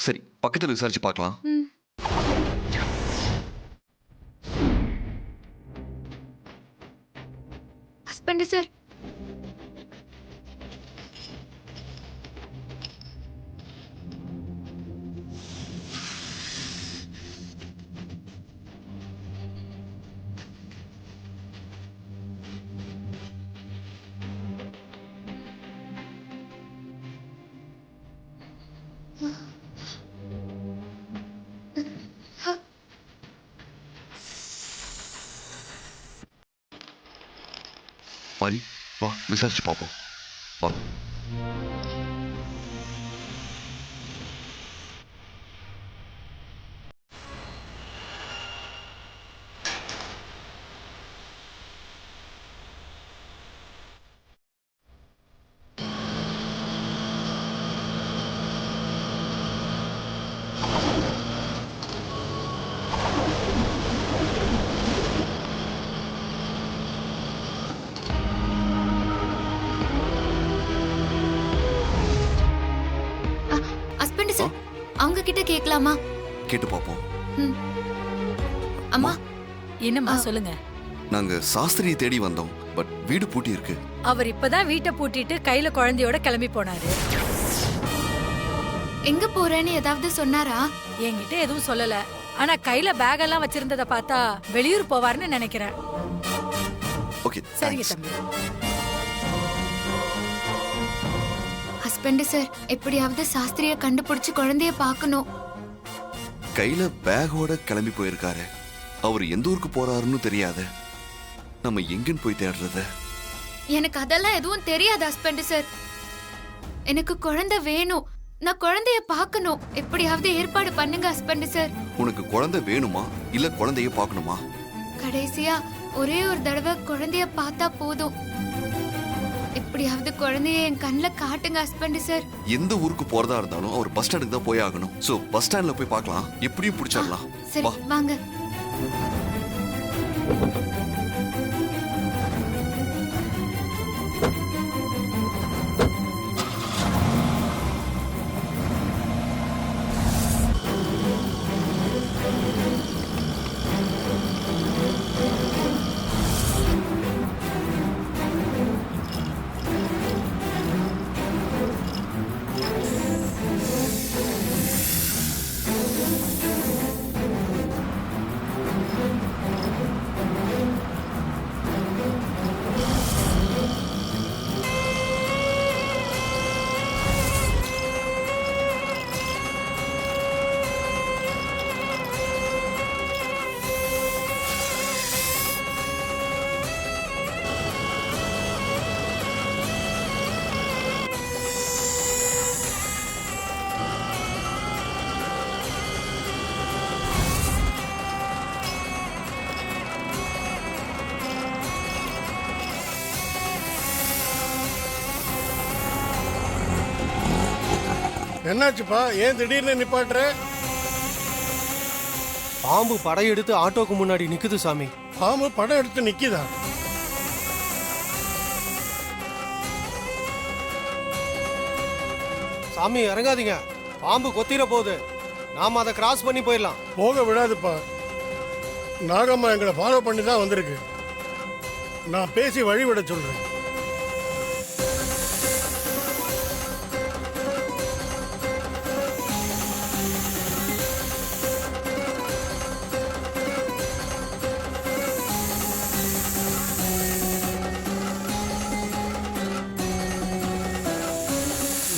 சரி, பக்கத்துல விசாரிச்சு பார்க்கலாம். ம். Husband sir. மாரி, வா விசாரிச்சு பார்ப்போம். வா. ஹஸ்பண்ட் சார், அவங்க கிட்ட கேட்கலாமா? கேட்டு பார்ப்போம். ம். அம்மா. என்னம்மா சொல்லுங்க. நாங்க சாஸ்திரியை தேடி வந்தோம். பட் வீடு பூட்டி இருக்கு. அவர் இப்பதான் வீட்டை பூட்டிட்டு கையில குழந்தையோட கிளம்பி போனாரு. எங்க போறேன்னு ஏதாவது சொன்னாரா? என்கிட்ட எதுவும் சொல்லல. ஆனா கையில பேக் எல்லாம் வச்சிருந்தத பார்த்தா வெளியூர் போவார்னு நினைக்கிறேன். ஓகே, சரிங்க தேங்க்ஸ். தம்பி. ஹஸ்பண்ட் சார், எப்படியாவது சாஸ்திரிய கண்டுபிடிச்சு குழந்தைய பார்க்கணும். கையில பேக்கோட கிளம்பி போயிருக்காரு. அவர் எந்த ஊருக்கு போறாருன்னு தெரியாது. நம்ம எங்கன்னு போய் தேடுறது? எனக்கு அதெல்லாம் எதுவும் தெரியாது ஹஸ்பண்ட் சார். எனக்கு குழந்தை வேணும். நான் குழந்தைய பார்க்கணும். எப்படியாவது ஏற்பாடு பண்ணுங்க ஹஸ்பண்ட் சார். உனக்கு குழந்தை வேணுமா இல்ல குழந்தைய பார்க்கணுமா? கடைசியா ஒரே ஒரு தடவை குழந்தைய பார்த்தா போதும். எப்படியாவது குழந்தைய என் கண்ணுல காட்டுங்க ஹஸ்பண்ட் சார். எந்த ஊருக்கு போறதா இருந்தாலும் அவர் பஸ் ஸ்டாண்டுக்கு தான் போய் ஆகணும். சோ பஸ் ஸ்டாண்ட்ல போய் பார்க்கலாம். எப்படியும் பிடிச்சிடலாம். சரி, வா. வாங்க. என்னாச்சுப்பா, ஏன் திடீர்னு நிப்பாட்டுற? பாம்பு படையெடுத்து ஆட்டோக்கு முன்னாடி நிக்குது சாமி. பாம்பு படம் எடுத்து நிக்குதா? சாமி இறங்காதீங்க, பாம்பு கொத்திர போகுது. நாம அதை கிராஸ் பண்ணி போயிடலாம். போக விடாதுப்பா. நாகம்மா எங்களை ஃபாலோ பண்ணி தான் வந்திருக்கு. நான் பேசி வழிவிட சொல்றேன்.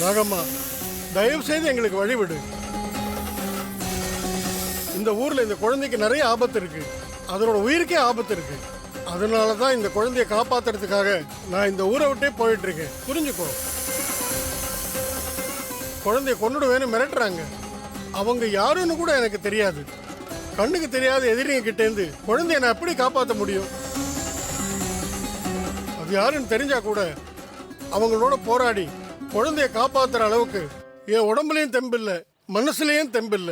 நாகம்மா, தயவு செய்து எங்களுக்கு வழிவிடு. இந்த ஊர்ல இந்த குழந்தைக்கு நிறைய ஆபத்து இருக்கு. அதனோட உயிருக்கே ஆபத்து இருக்கு. அதனால தான் இந்த குழந்தைய காப்பாத்துறதுக்காக நான் இந்த ஊரை விட்டே போயிட்டு இருக்கேன். புரிஞ்சுக்கோ. குழந்தைய கொன்னுடுவேன்னு மிரட்டுறாங்க. அவங்க யாருன்னு கூட எனக்கு தெரியாது. கண்ணுக்கு தெரியாத எதிரிங்க கிட்ட இருந்து குழந்தைய நான் எப்படி காப்பாற்ற முடியும்? அது யாருன்னு தெரிஞ்சா கூட அவங்களோட போராடி குழந்தைய காப்பாத்துற அளவுக்கு என் உடம்புலயும் தெம்பில்ல, மனசுலயும் தெம்பில்ல.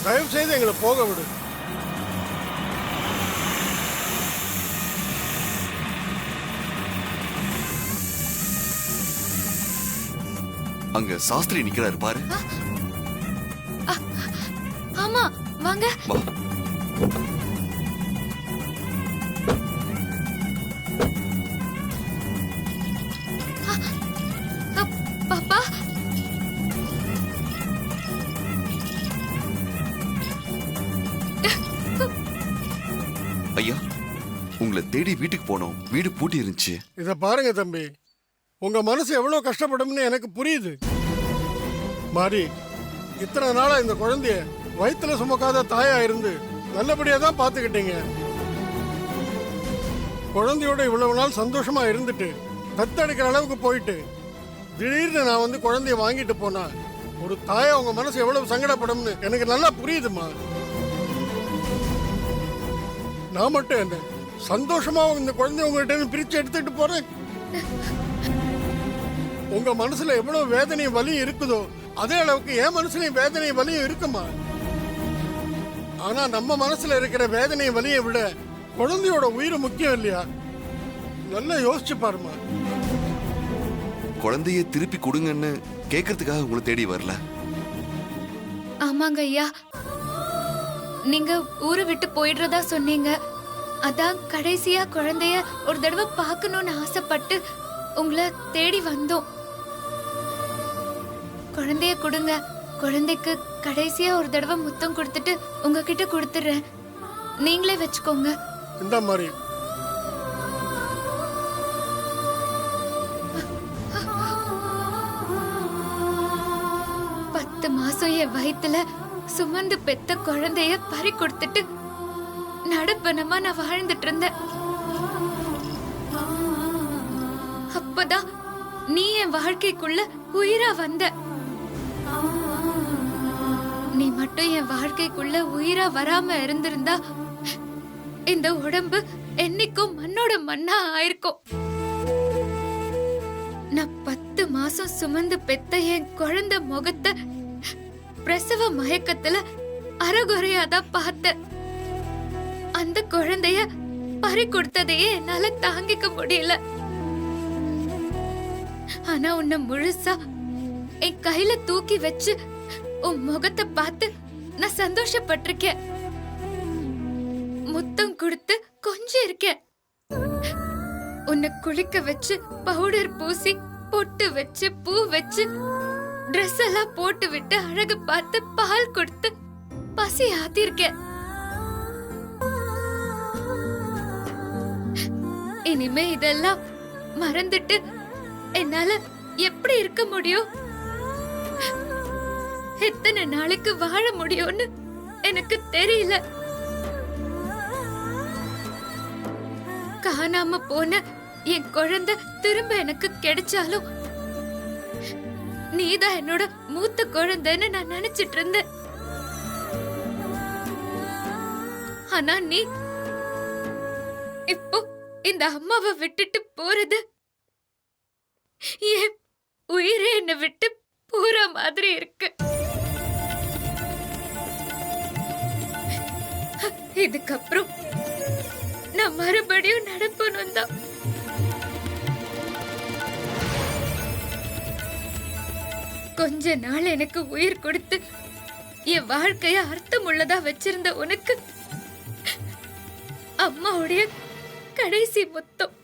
தயவு செய்து எங்களை போக விடு. அங்க சாஸ்திரி நிக்கிறாரு பாரு. ஆமா வாங்க. வா. பாப்பா ஐயா, உங்களை தேடி வீட்டுக்கு போனோம். வீடு பூட்டி இருந்துச்சு. இத பாருங்க தம்பி, உங்க மனசு எவ்வளவு கஷ்டப்படும்னு எனக்கு புரியுது. மாறி, இத்தனை நாளா இந்த குழந்தைய வயித்துல சுமக்காத தாயா இருந்து நல்லபடியா தான் பாத்துக்கிட்டீங்க. குழந்தையோட இவ்வளவு நாள் சந்தோஷமா இருந்துட்டு தத்தெடுக்கிற அளவுக்கு போயிட்டு திடீர்னு நான் வந்து குழந்தைய வாங்கிட்டு போனா ஒரு தாயா உங்க மனசு எவ்வளவு சங்கடப்படும்னு எனக்கு நல்லா புரியுதுமா. நான் மட்டும் என்ன சந்தோஷமா இந்த குழந்தைய உங்ககிட்ட இருந்து பிரிச்சு எடுத்துட்டு போறேன். உங்க மனசுல எவ்வளவு வேதனையும் வலியும் இருக்குதோ அதே அளவுக்கு என் மனசுலயும் வேதனையும் வலியும் இருக்குமா. ஆனா நம்ம மனசுல இருக்கிற வேதனையும் வலியை விட குழந்தையோட உயிர் முக்கியம் இல்லையா? நல்லா யோசிச்சு பாருமா. குழந்தைய திருப்பி கொடுங்கன்னு கேட்கறதுக்காக உங்களை தேடி வரல. ஆமாங்க ஐயா, நீங்க ஊரை விட்டு போயிடுறதா சொன்னீங்க. அதான் கடைசியா குழந்தைய ஒரு தடவை பார்க்கணும்னு ஆசைப்பட்டு உங்களை தேடி வந்தோம். குழந்தைய கொடுங்க. குழந்தைக்கு கடைசியா ஒரு தடவை முத்தம் கொடுத்துட்டு உங்ககிட்ட கொடுத்துறேன். நீங்களே வச்சுக்கோங்க. இந்த மாதிரி 10 மாசம் என் வயித்துல சுமந்து பெத்த குழந்தைய பறி கொடுத்துட்டு நடப்பனமா நான் வாழ்ந்துட்டு இருந்தேன். அப்பதான் நீ என் வாழ்க்கைக்குள்ள உயிரா வந்த. நீ மட்டும் என் வாழ்க்கைக்குள்ள உயிரா வராம இருந்திருந்தா இந்த உடம்பு என்னைக்கும் மண்ணோட மண்ணா ஆயிருக்கும். நான் 10 மாசம் சுமந்து பெத்த என் குழந்தை முகத்தை பிரசவ மயக்கத்துல அறகுறையாதான் பார்த்த. அந்த குழந்தைய பறி கொடுத்ததையே என்னால தாங்கிக்க முடியல. ஆனா உன்னை முழுசா என் கையில தூக்கி வச்சு உன் முகத்தை பார்த்து நான் சந்தோஷப்பட்டிருக்கேன். முத்தம் கொடுத்து கொஞ்சம் இருக்கேன். உன்னை குளிக்க வச்சு பவுடர் பூசி பொட்டு வச்சு பூ வச்சு ட்ரெஸ் எல்லாம் போட்டு விட்டு அழகு பார்த்து பால் கொடுத்து பசி ஆத்திருக்கேன். இனிமே இதெல்லாம் மறந்துட்டு என்னால எப்படி இருக்க முடியும்? எத்தனை நாளைக்கு வாழ முடியும்னு எனக்கு தெரியல. காணாம போன என் குழந்தை திரும்ப எனக்கு கிடைச்சாலும் நீதான் என்னோட மூத்த குழந்தைன்னு நான் நினைச்சிட்டு இருந்தேன். ஆனா நீ இப்போ இந்த அம்மாவை விட்டுட்டு போறது என் உயிரே என்னை விட்டு போற மாதிரி இருக்கு. இதுக்கப்புறம் நான் மறுபடியும் நடப்பணும் தான். கொஞ்ச நாள் எனக்கு உயிர் கொடுத்து என் வாழ்க்கைய அர்த்தம் உள்ளதா வச்சிருந்த உனக்கு அம்மாவுடைய கடைசி முத்தம்.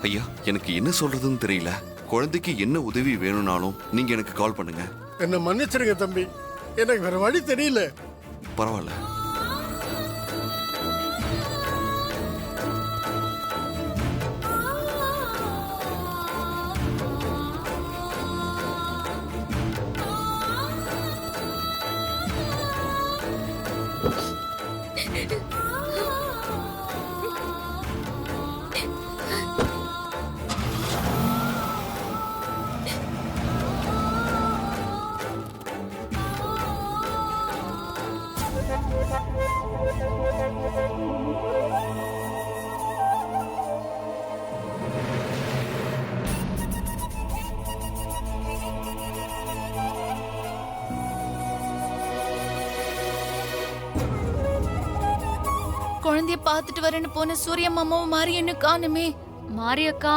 ஐயா, எனக்கு என்ன சொல்றதுன்னு தெரியல. குழந்தைக்கு என்ன உதவி வேணும்னாலும் நீங்க எனக்கு கால் பண்ணுங்க. என்ன மன்னிச்சிருங்க தம்பி, எனக்கு வேற வழி தெரியல. பரவாயில்ல. குழந்தைய பாத்துட்டு வரேன்னு போன சூரிய மாமாவும் மாரியன்னு காணுமே. மாரியக்கா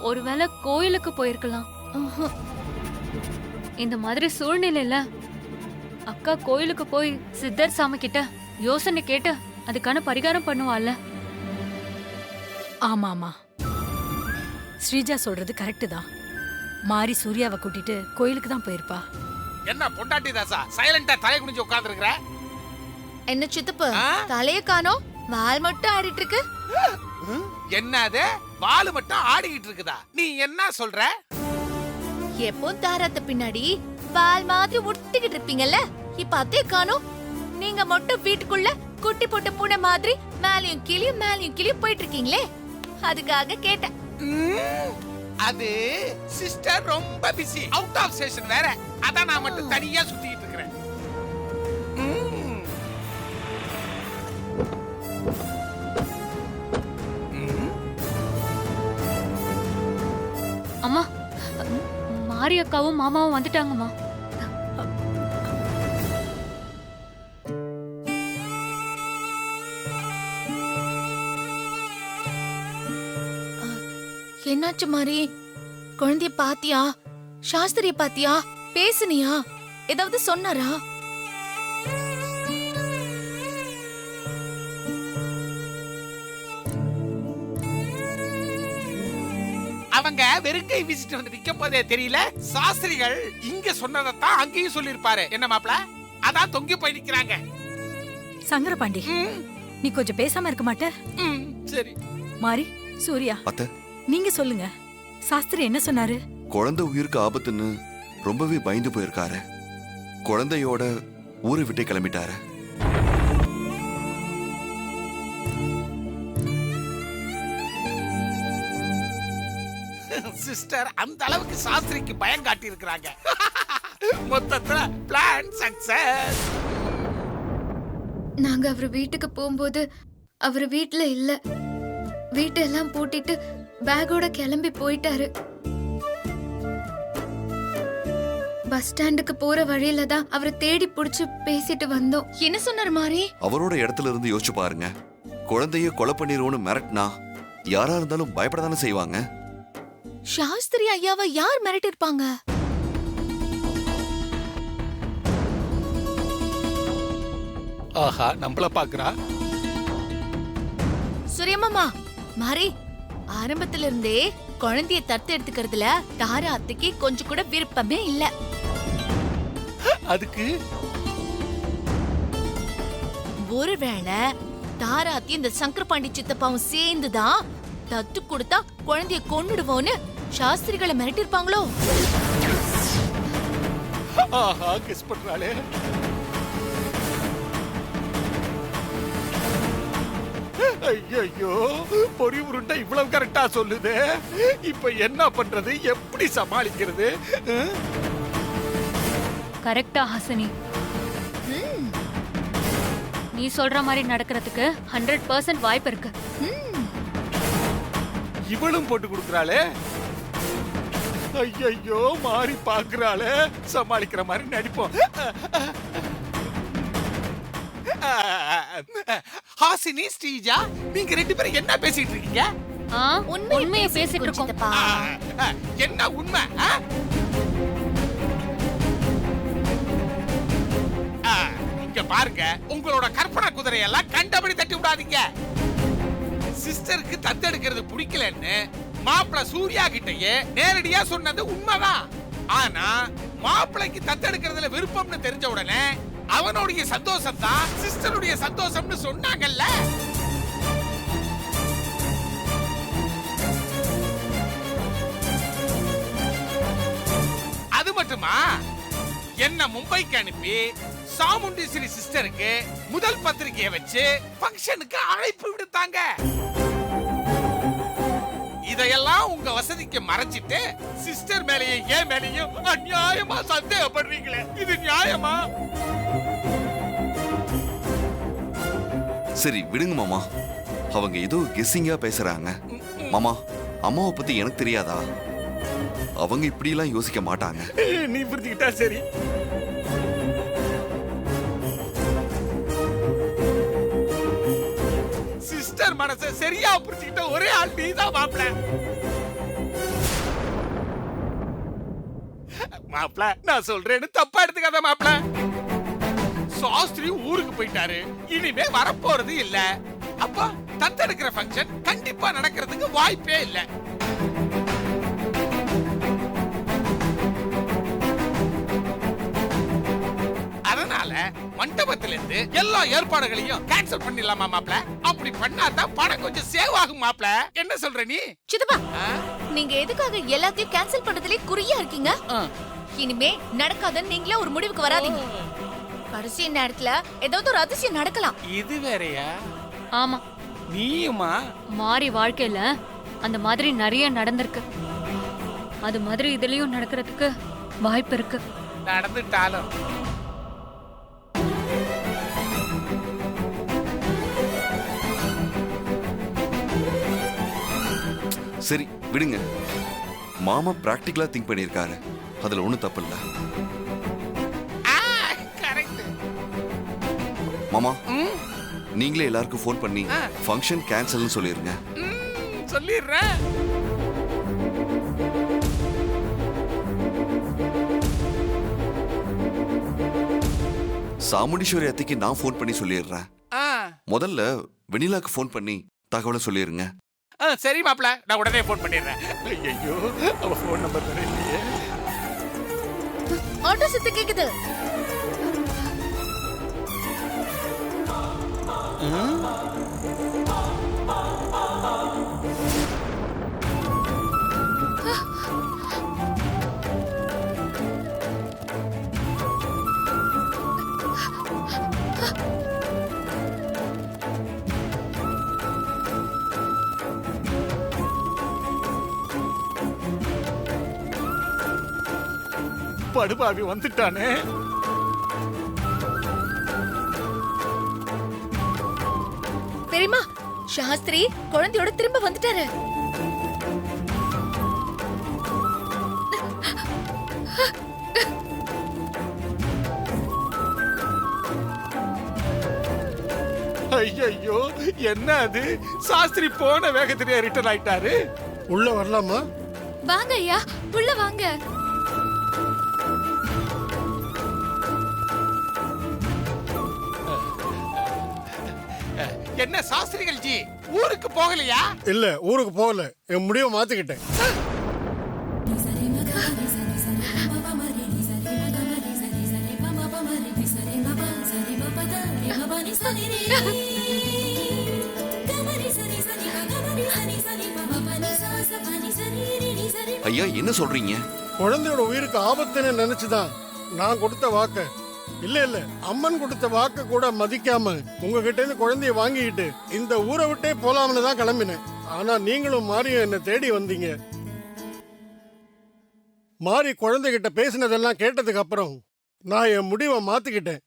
ஒருவேளை கோயிலுக்கு போயிருக்கலாம். இந்த மாதிரி சூழ்நிலையில அக்கா கோயிலுக்கு போய் சித்தர் சாமி கிட்ட யோசனை கேட்டு அதுக்கான பரிகாரம் பண்ணுவாள்ல. ஆமா ஆமா, ஸ்ரீஜா சொல்றது கரெக்ட் தான். மாரி சூர்யாவை கூட்டிட்டு கோயிலுக்கு தான் போயிருப்பா. என்ன பொண்டாட்டி தாசா சைலண்டா தலை குனிஞ்சு உட்கார்ந்துருக்கிற? என்ன சித்தப்பு தலைய காணோம், வால் மட்டும் ஆடிட்டு இருக்கு. என்னது வாலு மட்டும் ஆடிக்கிட்டு இருக்குதா? நீ என்ன சொல்ற? எப்போ தாராத்த பின்னாடி வால் மாதிரி ஒட்டிக்கிட்டு இருப்பீங்கல்ல, இப்ப அதே காணோம். நீங்க மட்டும் வீட்டுக்குள்ள குட்டி போட்ட பூனை மாதிரி மேலையும் கீழியும் போயிட்டு இருக்கீங்களே, அதுக்காக கேட்டேன். அது சிஸ்டர் ரொம்ப பிஸி, அவுட் ஆஃப் ஸ்டேஷன் வேற, அதான் நான் மட்டும் தனியா சுத்திட்டு இருக்கிறேன். அம்மா, மாரியக்காவும் மாமாவும் வந்துட்டாங்கம்மா. என்னாச்சு மாரி? குழந்தைய பாத்தியா? சாஸ்திரிய பாத்தியா? பேசுனியா? ஏதாவது சொன்னாரா? அவங்க வெறுங்கை வீசிட்டு வந்து நிக்க போதே தெரியல. சாஸ்திரிகள் இங்க சொன்னதான் அங்கேயும் சொல்லிருப்பாரு. என்ன மாப்ள? அதான் தொங்கி போய் நிக்கிறாங்க. சங்கரபாண்டி, நீ கொஞ்சம் பேசாம இருக்க மாட்ட? சரி மாரி, சூர்யா, அத்தை, நீங்க சொல்லுங்க, சாஸ்திரி என்ன சொன்னாரு? குழந்தை உயிருக்கு ஆபத்துன்னு ரொம்பவே பயந்து போயிருக்காரு. குழந்தையோட ஊரை விட்டு கிளம்பிட்டாரு. சிஸ்டர் அந்த அளவுக்கு சாஸ்திரிக்கு பயம் காட்டி இருக்கிறாங்க. மொத்தத்துல பிளான் சக்சஸ். நாங்க அவர் வீட்டுக்கு போகும்போது அவர் வீட்டுல இல்ல. வீட்டெல்லாம் பூட்டிட்டு பேக்கோட கிளம்பி போயிட்டாரு. பஸ் ஸ்டாண்டுக்கு போற வழியில தான் அவரை தேடி புடிச்சு பேசிட்டு வந்தோம். என்ன சொன்னாரு மாரி? அவரோட இடத்துல இருந்து யோசிச்சு பாருங்க. குழந்தைய கொலை பண்ணிடுவோன்னு மிரட்டினா யாரா இருந்தாலும் பயப்படத்தானே செய்வாங்க. சாஸ்திரி ஐயாவை யார் மிரட்டிருப்பாங்க? ஆஹா, நம்மள பாக்குறா. சூரியமாமா, மாரி ஆரம்பத்துல இருந்தே குழந்தைய தத்து எடுத்துக்கிறதுல தாரா அத்தைக்கு கொஞ்சம் கூட விருப்பமே இல்ல. அதுக்கு ஒருவேளை தாராத்தி இந்த சங்கரபாண்டி சித்தப்பாவும் சேர்ந்துதான் தத்து கொடுத்தா குழந்தைய கொன்னுடுவோன்னு சாஸ்திரிகளை மிரட்டிருப்பாங்களோ? ஆஹா, கெஸ் பண்றாளே. ஐயோ, பொறி உருண்டை இவ்வளவு கரெக்டா சொல்லுது. இப்ப என்ன பண்றது, எப்படி சமாளிக்கிறது? கரெக்டா ஹாசினி? நீ சொல்ற மாதிரி நடக்கிறதுக்கு 100% வாய்ப்பு இருக்கு. இவளும் போட்டு கொடுக்கறாளே. ஐயோ, மாறி பாக்குறாளே. சமாளிக்கிற மாதிரி நடிப்போம். ஹாசினி, ஸ்ரீஜா, நீங்க ரெண்டு பேரும் என்ன பேசிட்டு இருக்கீங்க? உண்மையை பேசிட்டு இருக்கோம். என்ன உண்மை? இங்க பாருங்க, உங்களோட கற்பனை குதிரையெல்லாம் கண்டபடி தட்டி விடாதீங்க. சிஸ்டருக்கு தத்தெடுக்கிறது பிடிக்கலன்னு மாப்பிள்ள சூர்யா கிட்டயே நேரடியா சொன்னது உண்மைதான். ஆனா மாப்பிளைக்கு தத்தெடுக்கிறதுல விருப்பம்னு தெரிஞ்ச உடனே அவனுடைய சந்தோஷம் தான் சிஸ்டருடைய சந்தோஷம்னு சொன்னாங்கல்ல. அது மட்டுமா, என்ன மும்பைக்கு அனுப்பி சாமுண்டீஸ்வரி சிஸ்டருக்கு முதல் பத்திரிகையை வச்சு ஃபங்க்ஷனுக்கு அழைப்பு விடுத்தாங்க. இதையெல்லாம் உங்க வசதிக்கு மறைச்சிட்டு சிஸ்டர் மேலேயும் ஏன் மேலேயும் அநியாயமா சந்தேகப்படுறீங்களே, இது நியாயமா? சரி விடுங்க மாமா, அவங்க ஏதோ கெஸ்ஸிங்கா பேசுறாங்க. மாமா, அம்மாவை பத்தி எனக்கு தெரியாதா? அவங்க இப்படிலாம் யோசிக்க மாட்டாங்க. நீ புரிஞ்சுக்கிட்டா சரி. சிஸ்டர் மனசை சரியா புரிஞ்சுக்கிட்ட ஒரே ஆள் நீதான் மாப்ள. மாப்ள, நான் சொல்றேன்னு தப்பா எடுத்துக்காத மாப்ள. சாஸ்திரி ஊருக்கு போயிட்டாரு, இனிமே வரப்போறது இல்ல. அப்பா தத்தெடுக்கிற ஃபங்க்ஷன் கண்டிப்பா நடக்கிறதுக்கு வாய்ப்பே இல்ல. அதனால மண்டபத்திலிருந்து எல்லா ஏற்பாடுகளையும் கேன்சல் பண்ணிடலாமா மாப்ள? அப்படி பண்ணாதான் பணம் கொஞ்சம் சேவ் ஆகும் மாப்ள. என்ன சொல்ற நீ? சித்தப்பா, நீங்க எதுக்காக எல்லாத்தையும் கேன்சல் பண்றதுலயே குறியா இருக்கீங்க? இனிமே நடக்காதுன்னு நீங்களே ஒரு முடிவுக்கு வராதீங்க. கடைசி நேரத்துல ஏதாவது ஒரு அதிசயம் நடக்கலாம். இது வேறயா? ஆமா, நீயுமா? மாறி வாழ்க்கையில அந்த மாதிரி நிறைய நடந்திருக்கு. அது மாதிரி இதுலயும் நடக்கிறதுக்கு வாய்ப்பு இருக்கு. நடந்துட்டாலும் சரி விடுங்க. மாமா பிராக்டிகலா திங்க் பண்ணிருக்காரு, அதுல ஒண்ணும் தப்பு இல்ல. மாமா, நீங்களே எல்லாருக்கும் ஃபோன் பண்ணி ஃபங்க்ஷன் கேன்சல்னு சொல்லிருங்க. சொல்லிடுறேன். சாமுண்டீஸ்வரி அத்தைக்கு நான் ஃபோன் பண்ணி சொல்லிடுறேன். முதல்ல வெண்ணிலாக்கு ஃபோன் பண்ணி தகவலை சொல்லிருங்க. சரி மாப்ள, நான் உடனே ஃபோன் பண்ணிடுறேன். ஐயோ, அவ ஃபோன் நம்பர் வேற இல்லையே. ஆட்டோ சத்தம் கேக்குது. படுபாவி வந்துட்டானே. பெரியம்மா, சாஸ்திரி குழந்தையோட திரும்ப வந்துட்டாரு. ஐயோ, என்ன அது? சாஸ்திரி போன வேகத்திலே ரிட்டர்ன் ஆயிட்டாரு. உள்ள வரலாமா? வாங்க ஐயா, உள்ள வாங்க. என்ன சாஸ்திரிகள் ஜி, ஊருக்கு போகலையா? இல்ல, ஊருக்கு போகல. என் முடிவை மாத்திக்கிட்டேன். ஐயா, என்ன சொல்றீங்க? குழந்தையோட உயிருக்கு ஆபத்துன்னு நினைச்சுதான் நான் கொடுத்த வாக்க, இல்ல அம்மன் கொடுத்த வாக்க கூட மதிக்காம உங்ககிட்ட இருந்து குழந்தைய வாங்கிக்கிட்டு இந்த ஊரை விட்டே போலாம்னு தான் கிளம்பினேன். ஆனா நீங்களும் மாரியும் என்ன தேடி வந்தீங்க. மாரி குழந்தைகிட்ட பேசினதெல்லாம் கேட்டதுக்கு அப்புறம் நான் என் முடிவை மாத்திக்கிட்டேன்.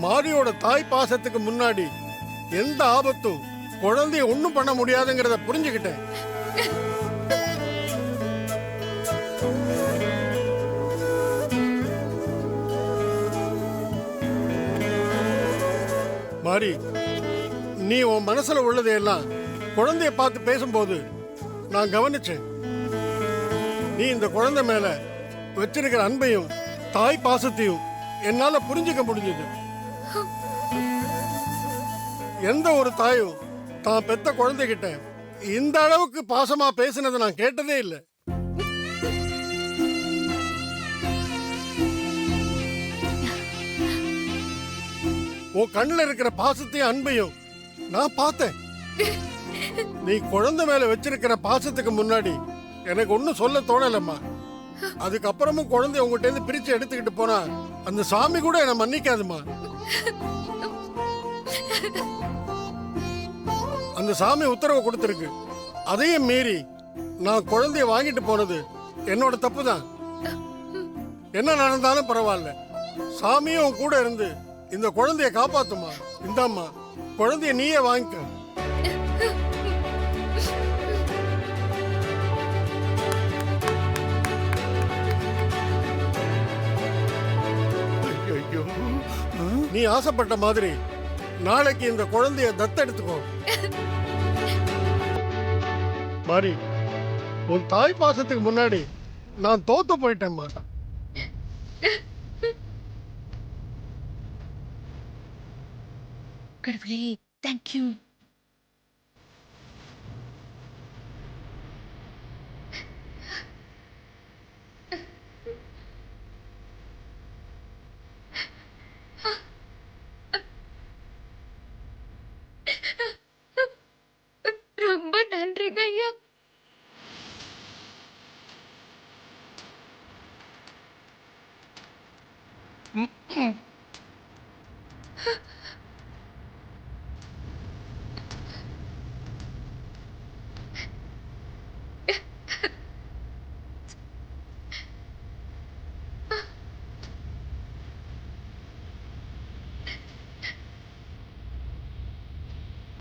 மாரியோட தாய் பாசத்துக்கு முன்னாடி எந்த ஆபத்தும் குழந்தைய ஒண்ணும் பண்ண முடியாதுங்கிறத புரிஞ்சுக்கிட்டேன். மாரி, நீ உன் மனசுல உள்ளதையெல்லாம் குழந்தைய பார்த்து பேசும்போது நான் கவனிச்சேன். நீ இந்த குழந்தை மேல வச்சிருக்கிற அன்பையும் தாய் பாசத்தையும் என்னால புரிஞ்சுக்க முடிஞ்சது. எந்த ஒரு தாயும் தான் பெத்த குழந்தைகிட்ட இந்த அளவுக்கு பாசமா பேசினதை நான் கேட்டதே இல்லை. உன் கண்ணுல இருக்கிற பாசத்தையும் அன்பையும் நான் பார்த்தேன். நீ குழந்தை மேல வச்சிருக்கிற பாசத்துக்கு முன்னாடி எனக்கு ஒன்னும் சொல்ல தோணலம்மா. அதுக்கப்புறமும் குழந்தைய உங்ககிட்ட இருந்து பிரிச்சு எடுத்துக்கிட்டு போனா அந்த சாமி கூட என்ன மன்னிக்காதுமா. அந்த சாமி உத்தரவு கொடுத்திருக்கு. அதையும் மீறி நான் குழந்தைய வாங்கிட்டு போனது என்னோட தப்பு தான். என்ன நடந்தாலும் பரவாயில்ல, சாமியும் உன் கூட இருந்து இந்த குழந்தைய காப்பாத்துமா. இந்தாம்மா, குழந்தைய நீயே வாங்கிக்க. ஐயோ, நீ ஆசைப்பட்ட மாதிரி நாளைக்கு இந்த குழந்தைய தத்தெடுத்துக்கோ. மாரி, உன் தாய் பாசத்துக்கு முன்னாடி நான் தோத்து போயிட்டேன்மா. கடவுளே, தேங்க்யூ. ரொம்ப நன்றிங்க ஐயா.